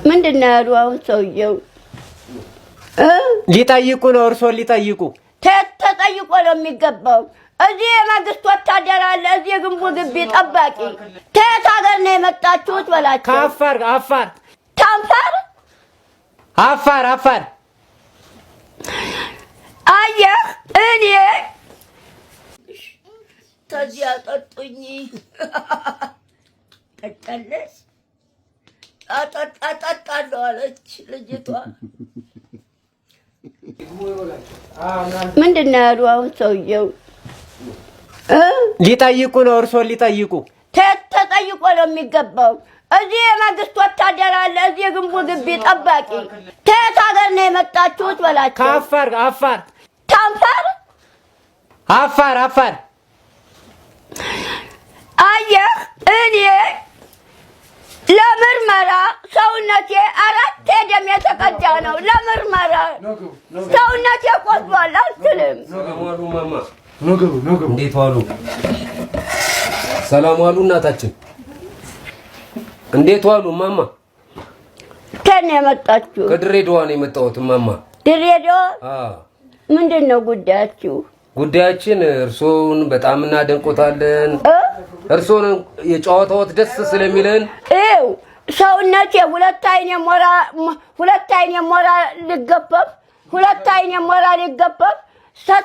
ምንድነው ያሉ አሁን ሰውየው ሊጠይቁ ነው እርሶን ሊጠይቁ ተጠይቆ ነው የሚገባው እዚህ የመንግስት ወታደር አለ እዚህ ግንቡ ግቢ ጠባቂ ከየት ሀገር ነው የመጣችሁት በላቸው ከአፋር ታንፋር አፋር አየህ እኔ ተዚያ ጠጡኝ ተጠለስ አጣጣጣለው አለች ልጅቷ ምንድነው ያሉ አሁን ሰውየው ሊጠይቁ ነው እርሶን ሊጠይቁ ተጠይቆ ነው የሚገባው እዚህ የመንግስት ወታደር አለ እዚህ ግንቡ ግቢ ጠባቂ ከየት ሀገር ነው የመጣችሁት በላቸው ከአፋር ታንፋር አፋር አየህ እኔ ለምርመራ ሰውነቴ 4 ደም የተቀዳ ነው ለምርመራ ሰውነቴ ቆስሏል አልችልም ነገሩ እንዴት ዋሉ ሰላም ዋሉ እናታችን እንዴት ዋሉ ማማ ከኔ የመጣችሁ ከድሬዳዋ ነው የመጣሁት ማማ ድሬዳዋ ምንድነው ጉዳያችን እርሶን በጣም እናደንቆታለን እርሶን የጨዋታዎት ደስ ስለሚለን ሰውነቴ ሁለት አይኔ ሞራ ሊገፈፍ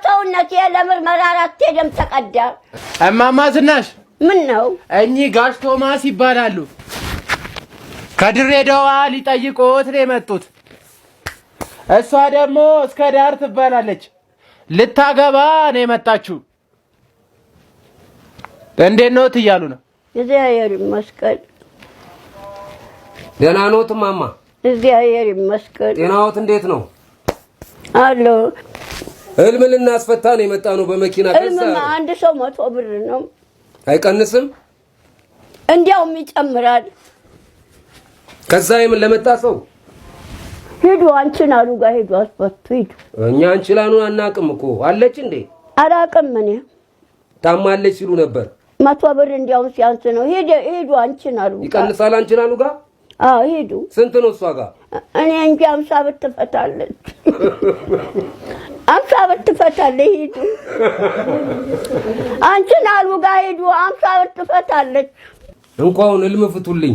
ሰውነቴ ለምርመራ 4 ደም ተቀዳ እማማ ዝናሽ ምን ነው እኚህ ጋሽ ቶማስ ይባላሉ ከድሬዳዋ ሊጠይቁት ነው የመጡት እሷ ደግሞ እስከ ዳር ትባላለች ልታገባ ነው የመጣችው እንዴት ነው እያሉ ነው እግዚአብሔር ይመስገን ደህና ነዎት ማማ እግዚአብሔር ይመስገን ጤናዎት እንዴት ነው አሎ ህልም ልናስፈታ ነው የመጣ ነው በመኪና ህልም አንድ ሰው 100 ብር ነው አይቀንስም እንዲያውም ይጨምራል ከዛ የምን ለመጣ ሰው ሄዱ አንቺናሉ ጋር ሄዱ አስፈቱ ሄዱ እኛ አንቺላኑን አናቅም እኮ አለች እንዴ አላቅም እኔ ታማለች ሲሉ ነበር 100 ብር እንዲያውም ሲያንስ ነው ሄዱ አንቺናሉ ይቀንሳል አንቺናሉ ጋር ሄዱ ስንት ነው እሷ ጋር እኔ እንጂ 50 ብር ትፈታለች 50 ብር ትፈታለች ሄዱ አንቺናሉ ጋር ሄዱ 50 ብር ትፈታለች እንኳን ህልም ፍቱልኝ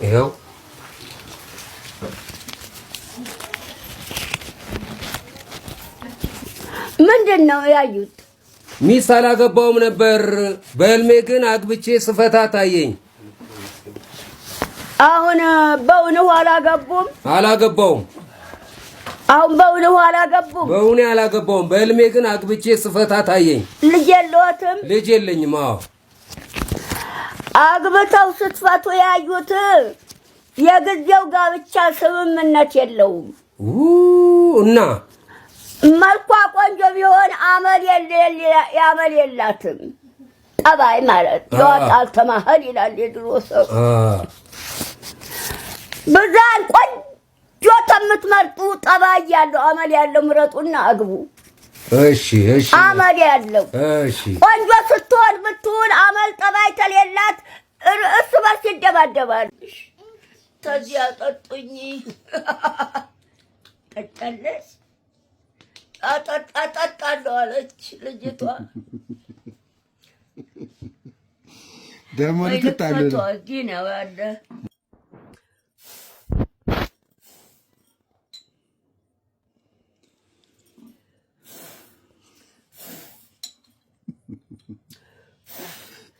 ይሄው ምንድነው ያዩት ሚስት አላገባውም ነበር በህልሜ ግን አግብቼ ስፈታ ታየኝ አሁን በእውነቱ አላገባውም አሁን በእውነቱ አላገባውም በህልሜ ግን አግብቼ ስፈታ ታየኝ ልጅ የለዎትም ልጅ የለኝም አግብተው ስትፈቱ ያዩት የጊዜው ጋብቻ ስምምነት የለውም እና መልኳ ቆንጆ ቢሆን አመል የላትም ጠባይ ማለት ይወጣል ተማህል ይላል የድሮ ሰው በዛን ቆንጆ ተምትመርጡ ጠባይ ያለው አመል ያለው ምረጡና አግቡ እሺ አመል ያለው ቆንጆ ስትሆን ብትሆን አመል ጠባይ ተሌላት እርስ በርስ ይደባደባል ተዚያ ጠጡኝ ተጠለስ አጣጣጣለው አለች ልጅቷ ደሞ ልትጣለ ነው ያለ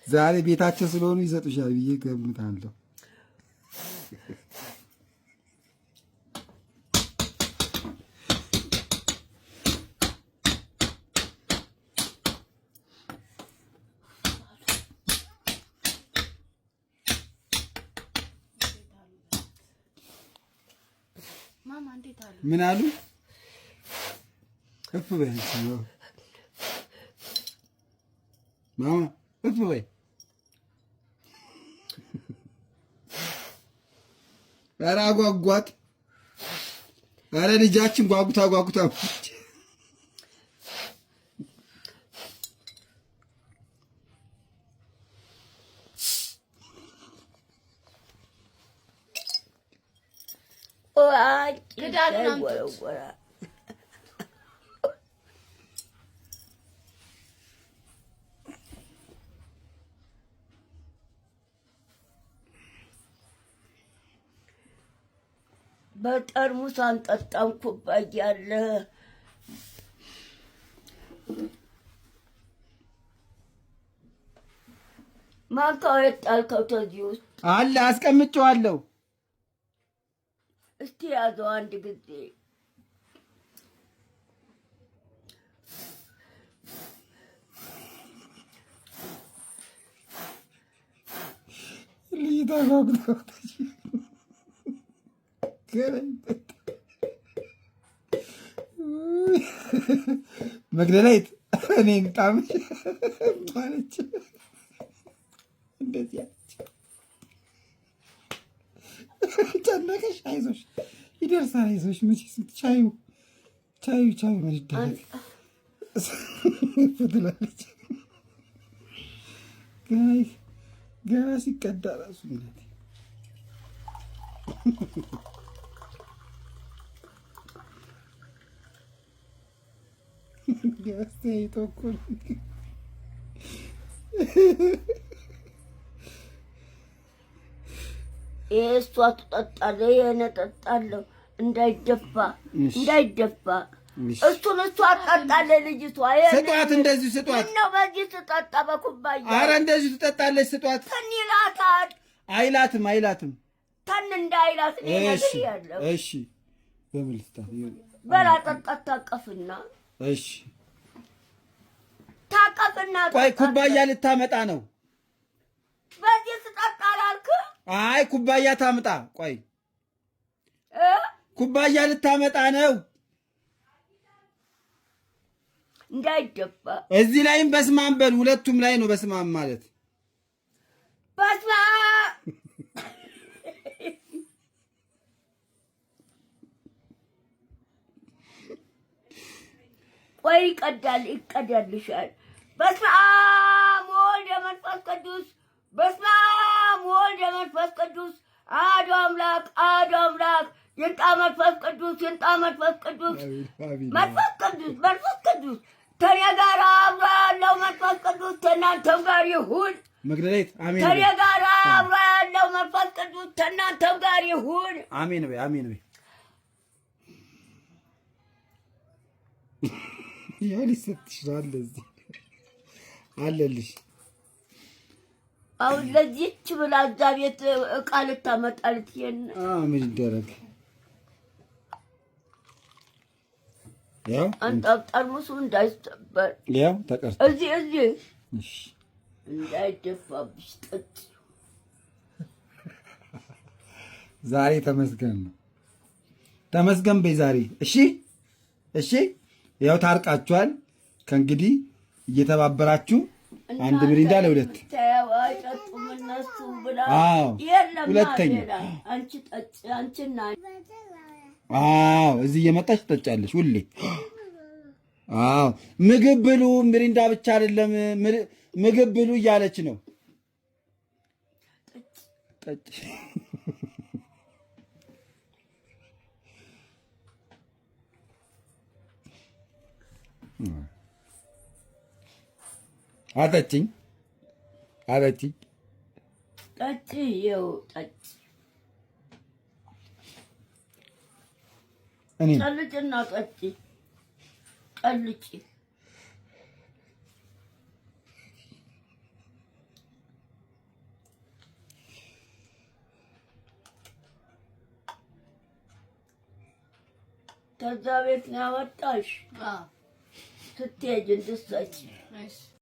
ዛሬ ቤታቸው ስለሆኑ ይሰጡሻል ብዬ ገምታለሁ ምን አሉ እፍ በይ ማማ እፍ በይ ኧረ አጓጓት ኧረ ልጃችን ጓጉታ ክዳኑን አምጡት። በጠርሙስ አንጠጣም ኩባያ አለ። ማንካው የጣልከው ተዚህ ውስጥ አለ አስቀምጬዋለሁ። እስቲ ያዘው አንድ ጊዜ። ልይታ ጋግታ መግደላይት እኔን ጣምሽ ማለች እንደዚህ አለች። ጨነቀሽ? አይዞሽ ይደርሳል። አይዞሽ መቼስ ቻዩ ምን ይደረግ ትላለች። ገና ሲቀዳ ራሱ እናቴ አስተያየቶ እኮ እሷ ትጠጣለህ፣ ይሄን እጠጣለሁ። እንዳይደፋ እሱን እሷ ትጠጣለህ። ልጅቷ ስጧት፣ እንደዚህ ስጧት ነው። በዚህ ትጠጣ በኩባያ። ኧረ እንደዚህ ትጠጣለች። ስጧት። ተን ይላታል። አይላትም ተን እንዳይላት ነገር ያለው። እሺ በምን ልስጣት? በላ ጠጣት። ታቀፍና እሺ ታቀፍና። ቆይ ኩባያ ልታመጣ ነው። በዚህ ትጠጣ አላልክ? አይ ኩባያ ታምጣ። ቆይ ኩባያ ልታመጣ ነው። እንዳይደፋ እዚህ ላይም በስማም በል። ሁለቱም ላይ ነው በስማም ማለት። በስማም ቆይ ይቀዳልሻል። በስመአብ ወወልድ ወመንፈስ ቅዱስ፣ በስመአብ ወወልድ ወመንፈስ ቅዱስ፣ አሐዱ አምላክ ይምጣ መንፈስ ቅዱስ፣ መንፈስ ቅዱስ ከእኔ ጋር አብሮ ያለው መንፈስ ቅዱስ ከእናንተም ጋር ይሁን። መግደላዊት አሜን። ከእኔ ጋር አብሮ ያለው መንፈስ ቅዱስ ከእናንተም ጋር ይሁን። አሜን በይ፣ አሜን በይ። ያው ሊሰጥሽ ነው እዚህ አለልሽ። አሁን ለዚህች ብላ እዛ ቤት ዕቃ ልታመጣ ልትሄድ ነው። ምን ይደረግ? ያው ጠርሙሱ እንዳይሰበር ያው ተቀርቶ እዚህ እሺ እንዳይደፋብሽ ጠጪ። ዛሬ ተመስገን ነው። ተመስገን በይ ዛሬ። እሺ ያው ታርቃችኋል። ከእንግዲህ እየተባበራችሁ አንድ ሚሪንዳ ለሁለት ተዋይጠጡም እነሱ ብላ የለም። ሁለተኛ አንቺ ጠጪ፣ አንቺና እዚህ እየመጣች ትጠጫለሽ ሁሌ። ምግብ ብሉ፣ ሚሪንዳ ብቻ አይደለም ምግብ ብሉ እያለች ነው። ጠጪ አጠጪኝ ጠጪ፣ ይኸው ጠጪ። ጨልጭና ጠጪ፣ ጨልጪ። ከዛ ቤት ነው ያወጣሽ ስትሄጂ እንድትሰጪ